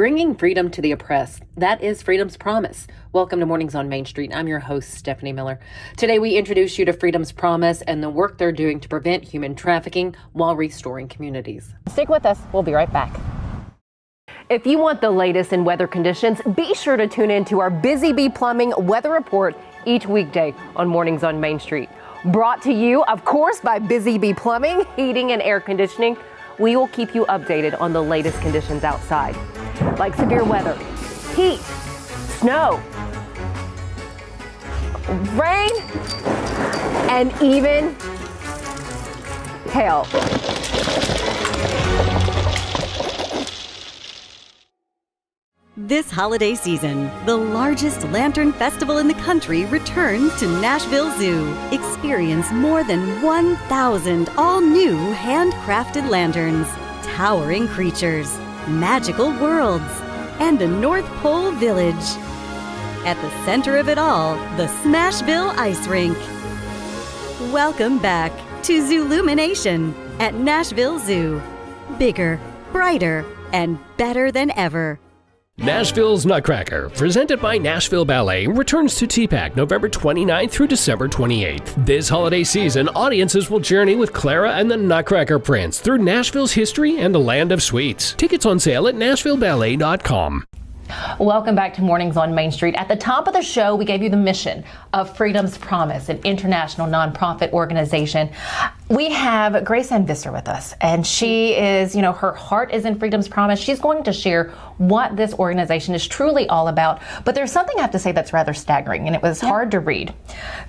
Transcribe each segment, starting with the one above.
Bringing freedom to the oppressed. That is Freedom's Promise. Welcome to Mornings on Main Street. I'm your host, Stephanie Miller. Today, we introduce you to Freedom's Promise and the work they're doing to prevent human trafficking while restoring communities. Stick with us. We'll be right back. If you want the latest in weather conditions, be sure to tune in to our Busy Bee Plumbing Weather Report each weekday on Mornings on Main Street. Brought to you, of course, by Busy Bee Plumbing, Heating and Air Conditioning. We will keep you updated on the latest conditions outside, like severe weather, heat, snow, rain, and even hail. This holiday season, the largest lantern festival in the country returns to Nashville Zoo. Experience more than 1,000 all-new handcrafted lanterns, towering creatures, magical worlds, and a North Pole village. At the center of it all, the Smashville Ice Rink. Welcome back to Zoolumination at Nashville Zoo. Bigger, brighter, and better than ever. Nashville's Nutcracker, presented by Nashville Ballet, returns to TPAC November 29th through December 28th. This holiday season, audiences will journey with Clara and the Nutcracker Prince through Nashville's history and the land of sweets. Tickets on sale at NashvilleBallet.com. Welcome back to Mornings on Main Street. At the top of the show, we gave you the mission of Freedom's Promise, an international nonprofit organization. We have GraceAnn Visser with us, and she is, her heart is in Freedom's Promise. She's going to share what this organization is truly all about. But there's something I have to say that's rather staggering, and it was hard to read.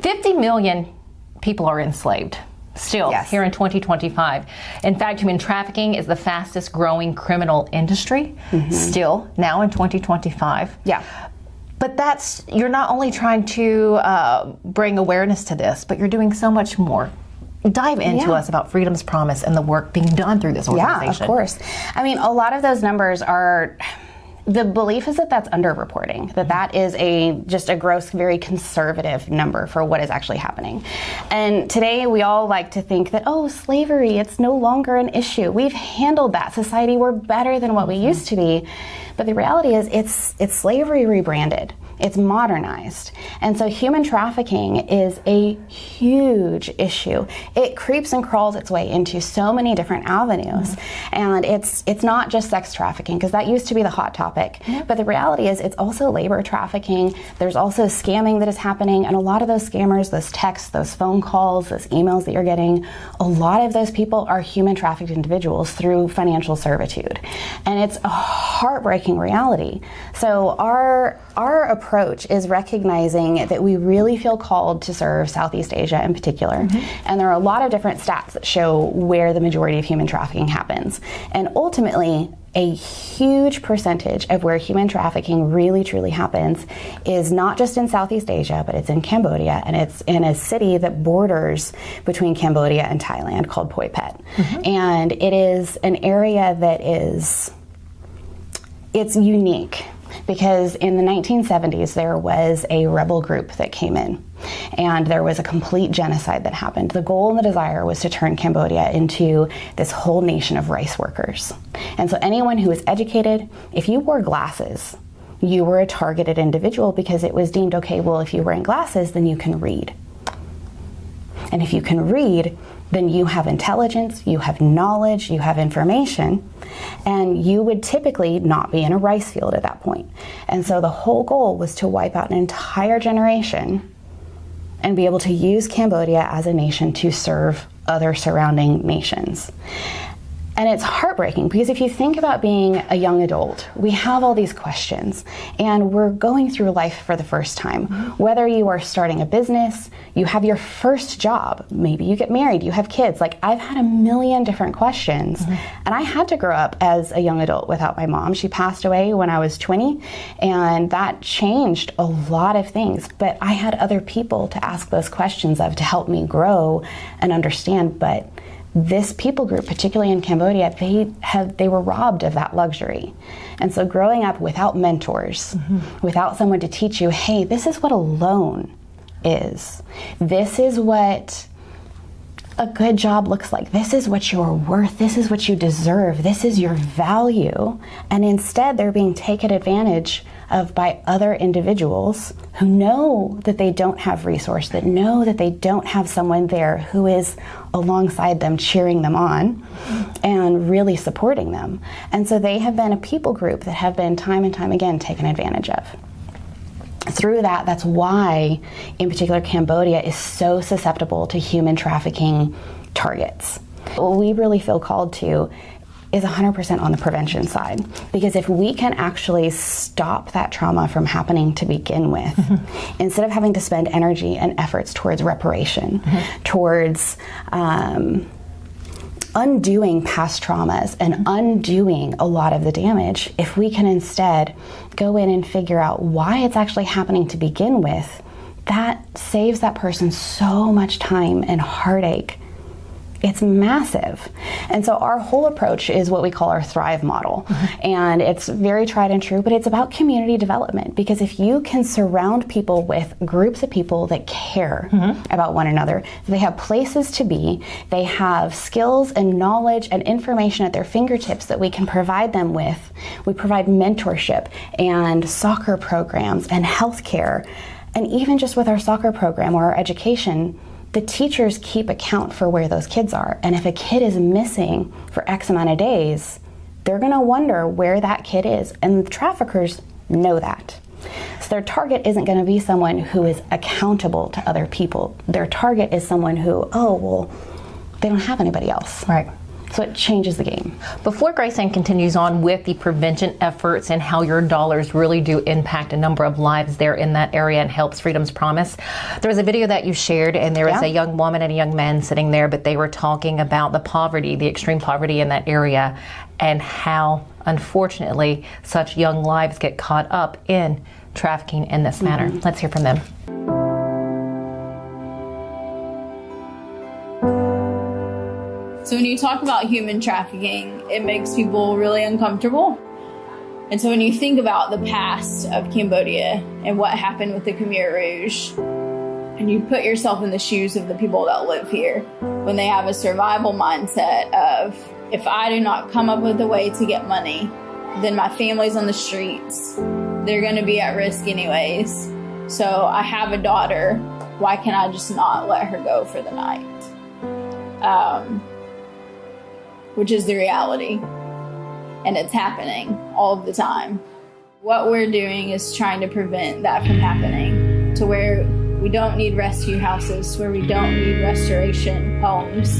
50 million people are enslaved. Still, here in 2025. In fact, human trafficking is the fastest growing criminal industry, still, now in 2025. Yeah. But you're not only trying to bring awareness to this, but you're doing so much more. Dive into us about Freedom's Promise and the work being done through this organization. Yeah, of course. I mean, a lot of those numbers are... The belief is that that's underreporting, that is just a gross, very conservative number for what is actually happening. And today we all like to think that, slavery, it's no longer an issue. We've handled that. Society, we're better than what we used to be. But the reality is it's slavery rebranded. It's modernized. And so human trafficking is a huge issue. It creeps and crawls its way into so many different avenues. And it's not just sex trafficking, because that used to be the hot topic. But the reality is it's also labor trafficking. There's also scamming that is happening. And a lot of those scammers, those texts, those phone calls, those emails that you're getting, a lot of those people are human trafficked individuals through financial servitude. And it's a heartbreaking reality. So our approach is recognizing that we really feel called to serve Southeast Asia in particular. And there are a lot of different stats that show where the majority of human trafficking happens. And ultimately, a huge percentage of where human trafficking really truly happens is not just in Southeast Asia, but it's in Cambodia, and it's in a city that borders between Cambodia and Thailand called Poi Phet. And it is an area that it's unique. Because in the 1970s, there was a rebel group that came in, and there was a complete genocide that happened. The goal and the desire was to turn Cambodia into this whole nation of rice workers. And so anyone who was educated, if you wore glasses, you were a targeted individual, because it was deemed, okay, well, if you're wearing glasses, then you can read. And if you can read, then you have intelligence, you have knowledge, you have information, and you would typically not be in a rice field at that point. And so the whole goal was to wipe out an entire generation and be able to use Cambodia as a nation to serve other surrounding nations. And it's heartbreaking, because if you think about being a young adult, we have all these questions, and we're going through life for the first time. Whether you are starting a business, you have your first job, maybe you get married, you have kids. Like, I've had a million different questions, and I had to grow up as a young adult without my mom. She passed away when I was 20, and that changed a lot of things. But I had other people to ask those questions of, to help me grow and understand. But this people group, particularly in Cambodia, they were robbed of that luxury. And so growing up without mentors, without someone to teach you, hey, this is what a loan is. This is what a good job looks like. This is what you're worth. This is what you deserve. This is your value. And instead, they're being taken advantage of by other individuals who know that they don't have resource, that know that they don't have someone there who is alongside them, cheering them on and really supporting them. And so they have been a people group that have been time and time again taken advantage of. Through that, that's why, in particular, Cambodia is so susceptible to human trafficking targets. What we really feel called to is 100% on the prevention side. Because if we can actually stop that trauma from happening to begin with, instead of having to spend energy and efforts towards reparation, towards undoing past traumas and undoing a lot of the damage, if we can instead go in and figure out why it's actually happening to begin with, that saves that person so much time and heartache. It's massive. And so our whole approach is what we call our Thrive model. And it's very tried and true, but it's about community development. Because if you can surround people with groups of people that care about one another, they have places to be, they have skills and knowledge and information at their fingertips that we can provide them with. We provide mentorship and soccer programs and healthcare. And even just with our soccer program or our education, the teachers keep account for where those kids are. And if a kid is missing for X amount of days, they're gonna wonder where that kid is. And the traffickers know that. So their target isn't gonna be someone who is accountable to other people. Their target is someone who, oh, well, they don't have anybody else. Right. So it changes the game. Before GraceAnn continues on with the prevention efforts and how your dollars really do impact a number of lives there in that area and helps Freedom's Promise, there was a video that you shared, and there was a young woman and a young man sitting there, but they were talking about the poverty, the extreme poverty in that area, and how, unfortunately, such young lives get caught up in trafficking in this manner. Let's hear from them. So when you talk about human trafficking, it makes people really uncomfortable. And so when you think about the past of Cambodia and what happened with the Khmer Rouge, and you put yourself in the shoes of the people that live here, when they have a survival mindset of, if I do not come up with a way to get money, then my family's on the streets. They're gonna be at risk anyways. So I have a daughter, why can I just not let her go for the night? Which is the reality, and it's happening all the time. What we're doing is trying to prevent that from happening, to where we don't need rescue houses, where we don't need restoration homes,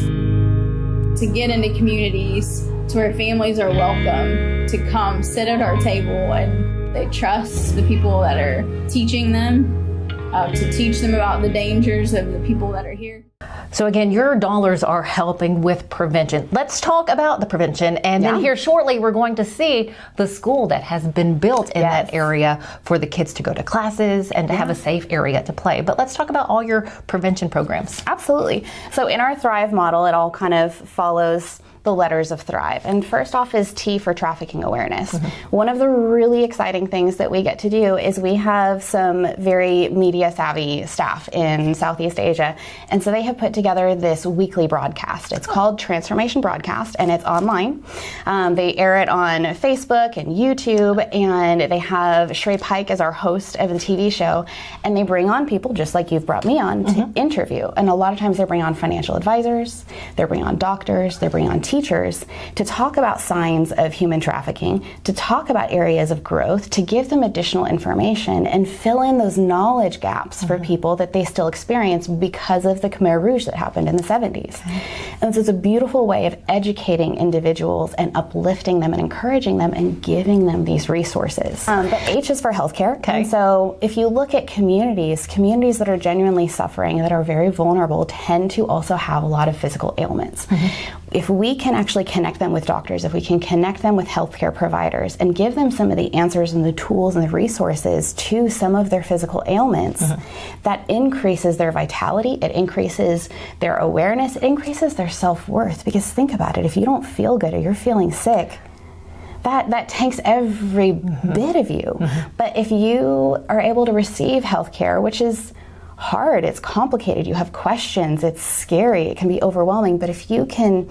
to get into communities to where families are welcome to come sit at our table and they trust the people that are teaching them, to teach them about the dangers of the people that are here. So again, your dollars are helping with prevention. Let's talk about the prevention, and then here shortly we're going to see the school that has been built in that area for the kids to go to classes and to have a safe area to play. But let's talk about all your prevention programs. Absolutely. So in our Thrive model, it all kind of follows the letters of Thrive. And first off is T for trafficking awareness. One of the really exciting things that we get to do is we have some very media savvy staff in Southeast Asia. And so they have put together this weekly broadcast. It's called Transformation Broadcast, and it's online. They air it on Facebook and YouTube, and they have Shrey Pike as our host of the TV show. And they bring on people just like you've brought me on to interview. And a lot of times they bring on financial advisors, they bring on doctors, they bring on teachers to talk about signs of human trafficking, to talk about areas of growth, to give them additional information and fill in those knowledge gaps for people that they still experience because of the Khmer Rouge that happened in the 70s. And so it's a beautiful way of educating individuals and uplifting them and encouraging them and giving them these resources. But H is for healthcare. And so if you look at communities that are genuinely suffering, that are very vulnerable, tend to also have a lot of physical ailments. If we can actually connect them with doctors, if we can connect them with healthcare providers and give them some of the answers and the tools and the resources to some of their physical ailments, that increases their vitality, it increases their awareness, it increases their self-worth. Because think about it, if you don't feel good or you're feeling sick, that takes every bit of you. But if you are able to receive healthcare, which is hard, it's complicated, you have questions, it's scary, it can be overwhelming, but if you can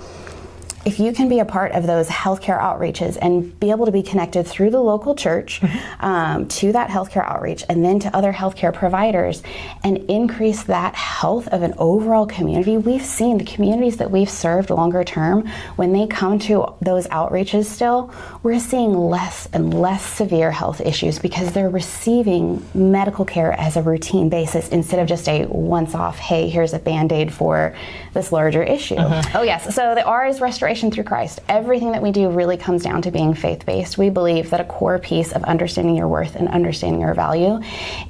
be a part of those healthcare outreaches and be able to be connected through the local church to that healthcare outreach and then to other healthcare providers and increase that health of an overall community, we've seen the communities that we've served longer term, when they come to those outreaches still, we're seeing less and less severe health issues because they're receiving medical care as a routine basis instead of just a once-off, hey, here's a Band-Aid for this larger issue. Oh yes, so the R is restoration through Christ. Everything that we do really comes down to being faith-based. We believe that a core piece of understanding your worth and understanding your value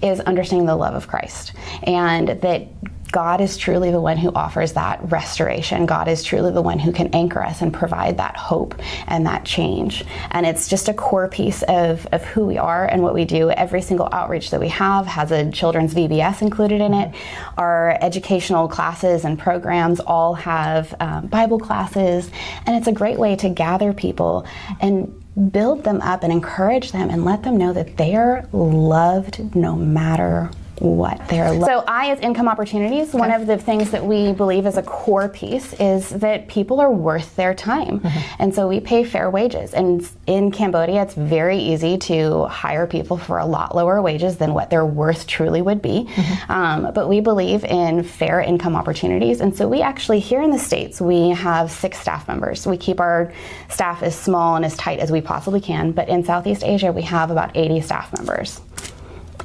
is understanding the love of Christ, and that God is truly the one who offers that restoration. God is truly the one who can anchor us and provide that hope and that change. And it's just a core piece of who we are and what we do. Every single outreach that we have has a children's VBS included in it. Our educational classes and programs all have Bible classes, and it's a great way to gather people and build them up and encourage them and let them know that they are loved no matter what they're So I, as income opportunities, one of the things that we believe is a core piece is that people are worth their time. And so we pay fair wages. And in Cambodia, it's very easy to hire people for a lot lower wages than what their worth truly would be. But we believe in fair income opportunities. And so we actually, here in the States, we have 6 staff members. We keep our staff as small and as tight as we possibly can. But in Southeast Asia, we have about 80 staff members.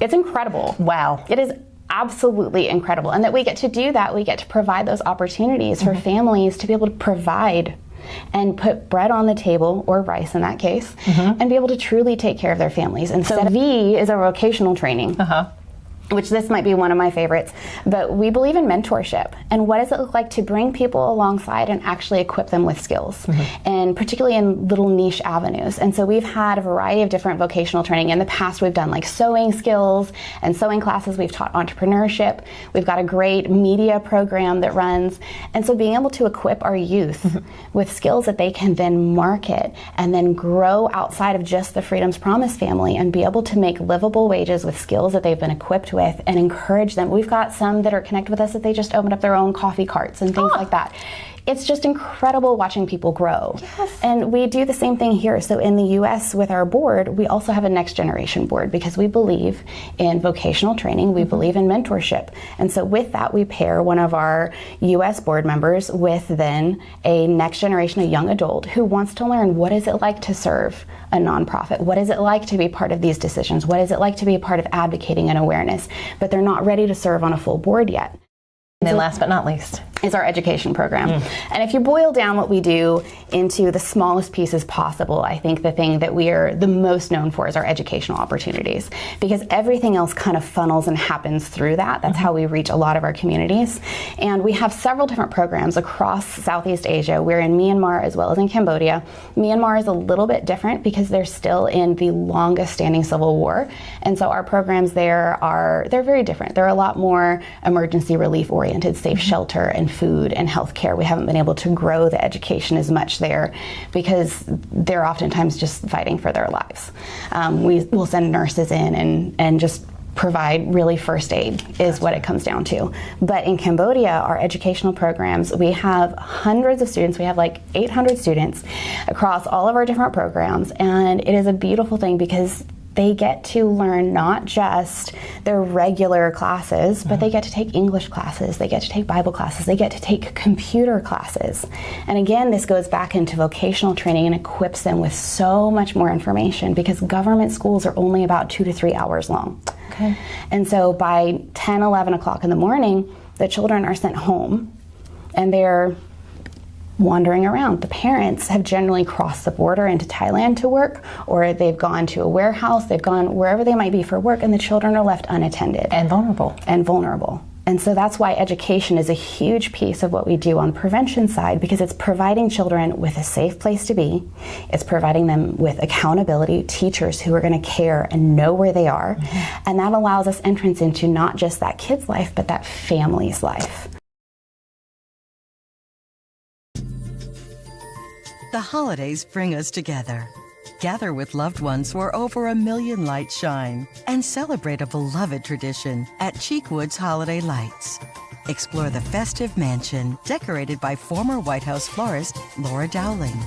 It's incredible. Wow. It is absolutely incredible. And that we get to do that, we get to provide those opportunities for families to be able to provide and put bread on the table, or rice in that case, and be able to truly take care of their families. And so V is a vocational training. Which this might be one of my favorites, but we believe in mentorship. And what does it look like to bring people alongside and actually equip them with skills, and particularly in little niche avenues. And so we've had a variety of different vocational training. In the past, we've done like sewing skills and sewing classes. We've taught entrepreneurship. We've got a great media program that runs. And so being able to equip our youth with skills that they can then market and then grow outside of just the Freedom's Promise family and be able to make livable wages with skills that they've been equipped with and encourage them. We've got some that are connected with us that they just opened up their own coffee carts and things like that. It's just incredible watching people grow. And we do the same thing here. So in the US with our board, we also have a next generation board because we believe in vocational training, we believe in mentorship. And so with that, we pair one of our US board members with then a next generation, a young adult who wants to learn, what is it like to serve a nonprofit? What is it like to be part of these decisions? What is it like to be a part of advocating and awareness? But they're not ready to serve on a full board yet. And then last but not least is our education program. And if you boil down what we do into the smallest pieces possible, I think the thing that we are the most known for is our educational opportunities, because everything else kind of funnels and happens through that. That's how we reach a lot of our communities. And we have several different programs across Southeast Asia. We're in Myanmar as well as in Cambodia. Myanmar is a little bit different because they're still in the longest standing civil war. And so our programs there they're very different. They're a lot more emergency relief oriented, safe shelter and food and healthcare. We haven't been able to grow the education as much there because they're oftentimes just fighting for their lives. We will send nurses in and just provide really first aid is what it comes down to. But in Cambodia, our educational programs, we have hundreds of students. We have like 800 students across all of our different programs. And it is a beautiful thing because they get to learn not just their regular classes, but they get to take English classes, they get to take Bible classes, they get to take computer classes. And again, this goes back into vocational training and equips them with so much more information because government schools are only about 2 to 3 hours long. And so by 10, 11 o'clock in the morning, the children are sent home and they're wandering around. The parents have generally crossed the border into Thailand to work, or they've gone to a warehouse, they've gone wherever they might be for work, and the children are left unattended. And vulnerable. And so that's why education is a huge piece of what we do on the prevention side, because it's providing children with a safe place to be. It's providing them with accountability, teachers who are going to care and know where they are. And that allows us entrance into not just that kid's life, but that family's life. The holidays bring us together. Gather with loved ones where over 1 million lights shine and celebrate a beloved tradition at Cheekwood's Holiday Lights. Explore the festive mansion decorated by former White House florist Laura Dowling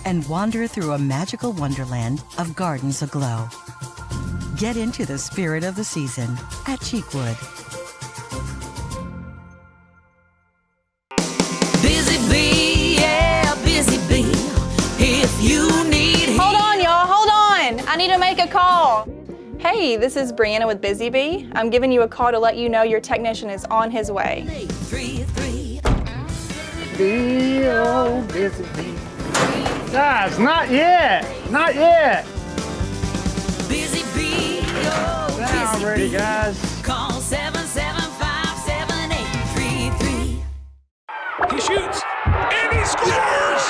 and wander through a magical wonderland of gardens aglow. Get into the spirit of the season at Cheekwood. Busy bee, yeah, busy bee. If you need Hold on, y'all, hold on. I need to make a call. Hey, this is Brianna with Busy Bee. I'm giving you a call to let you know your technician is on his way. 833. Bee, oh, busy bee. Guys, not yet. Not yet. Busy bee, oh, Now busy ready, bee. guys. Call 775-7833. He shoots and he scores!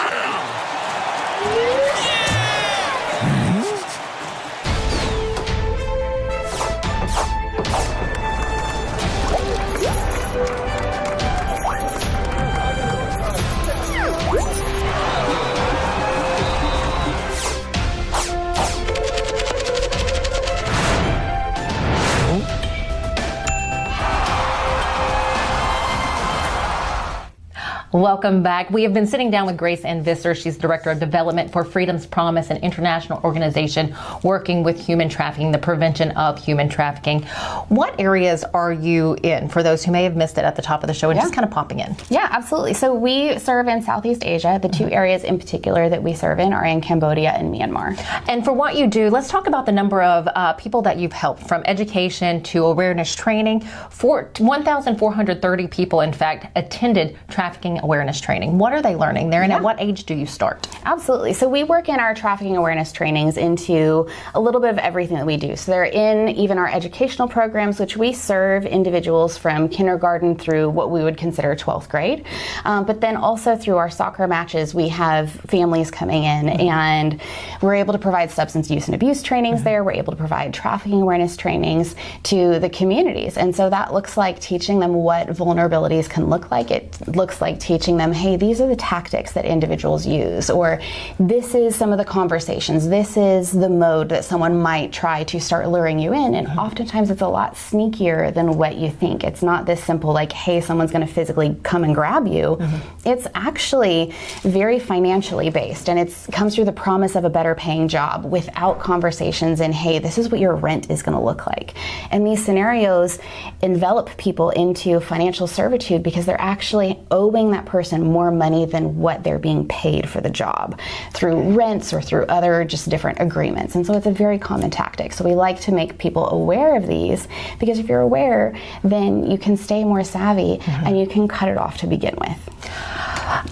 Welcome back. We have been sitting down with GraceAnn Visser. She's Director of Development for Freedom's Promise, an international organization working with human trafficking, the prevention of human trafficking. What areas are you in, for those who may have missed it at the top of the show and just kind of popping in? Yeah, absolutely. So we serve in Southeast Asia. The two areas in particular that we serve in are in Cambodia and Myanmar. And for what you do, let's talk about the number of people that you've helped, from education to awareness training. 1,430 people, in fact, attended trafficking awareness training. What are they learning there, and at what age do you start? Absolutely. So we work in our trafficking awareness trainings into a little bit of everything that we do. So they're in even our educational programs, which we serve individuals from kindergarten through what we would consider 12th grade. But then also through our soccer matches, we have families coming in, and we're able to provide substance use and abuse trainings there. We're able to provide trafficking awareness trainings to the communities. And so that looks like teaching them what vulnerabilities can look like. It looks like teaching them, hey, these are the tactics that individuals use, or this is some of the conversations, this is the mode that someone might try to start luring you in. And oftentimes it's a lot sneakier than what you think. It's not this simple, like, hey, someone's going to physically come and grab you. It's actually very financially based, and it comes through the promise of a better paying job without conversations in, hey, this is what your rent is going to look like. And these scenarios envelop people into financial servitude because they're actually owing that person more money than what they're being paid for the job through rents or through other just different agreements. And so it's a very common tactic. So we like to make people aware of these, because if you're aware, then you can stay more savvy and you can cut it off to begin with.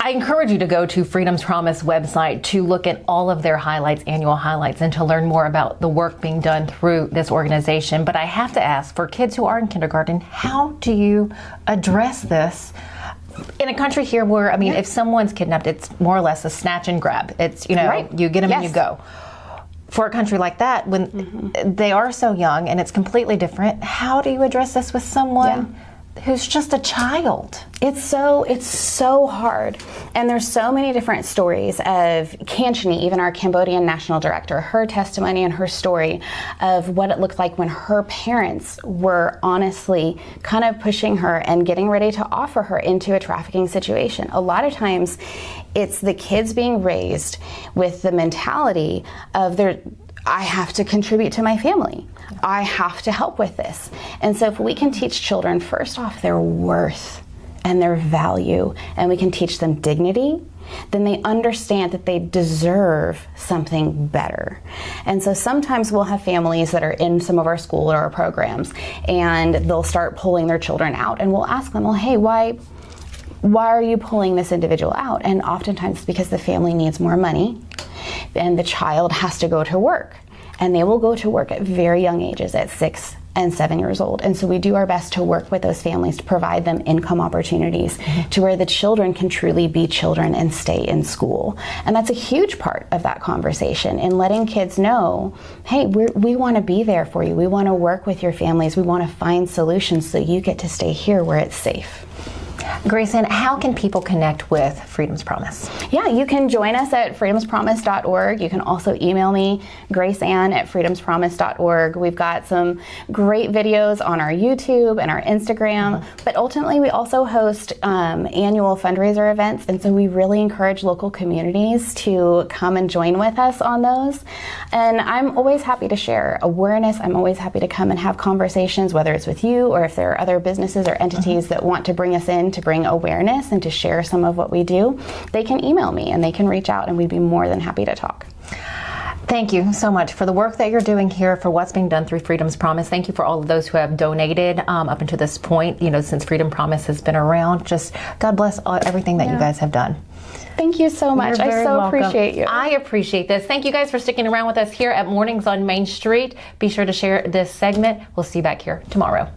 I encourage you to go to Freedom's Promise website to look at all of their highlights, annual highlights, and to learn more about the work being done through this organization. But I have to ask, for kids who are in kindergarten, how do you address this in a country here where, I mean, if someone's kidnapped, it's more or less a snatch and grab. It's, you know, you get them and you go. For a country like that, when they are so young and it's completely different, how do you address this with someone who's just a child? It's so hard. And there's so many different stories of Kanchini, even our Cambodian national director, her testimony and her story of what it looked like when her parents were honestly kind of pushing her and getting ready to offer her into a trafficking situation. A lot of times it's the kids being raised with the mentality of I have to contribute to my family. I have to help with this. And so if we can teach children, first off, their worth and their value, and we can teach them dignity, then they understand that they deserve something better. And so sometimes we'll have families that are in some of our school or our programs, and they'll start pulling their children out, and we'll ask them, well, hey, why are you pulling this individual out? And oftentimes it's because the family needs more money and the child has to go to work. And they will go to work at very young ages, at 6 and 7 years old. And so we do our best to work with those families to provide them income opportunities to where the children can truly be children and stay in school. And that's a huge part of that conversation, in letting kids know, hey, we want to be there for you. We want to work with your families. We want to find solutions so you get to stay here where it's safe. GraceAnn, how can people connect with Freedom's Promise? Yeah, you can join us at freedomspromise.org. You can also email me, GraceAnn@freedomspromise.org. We've got some great videos on our YouTube and our Instagram, but ultimately we also host annual fundraiser events, and so we really encourage local communities to come and join with us on those. And I'm always happy to share awareness. I'm always happy to come and have conversations, whether it's with you or if there are other businesses or entities that want to bring us in to bring awareness and to share some of what we do. They can email me and they can reach out, and we'd be more than happy to talk. Thank you so much for the work that you're doing here, for what's being done through Freedom's Promise. Thank you for all of those who have donated up until this point, since Freedom Promise has been around. Just God bless everything that you guys have done. Thank you so much. I so appreciate you. I appreciate this. Thank you guys for sticking around with us here at Mornings on Main Street. Be sure to share this segment. We'll see you back here tomorrow.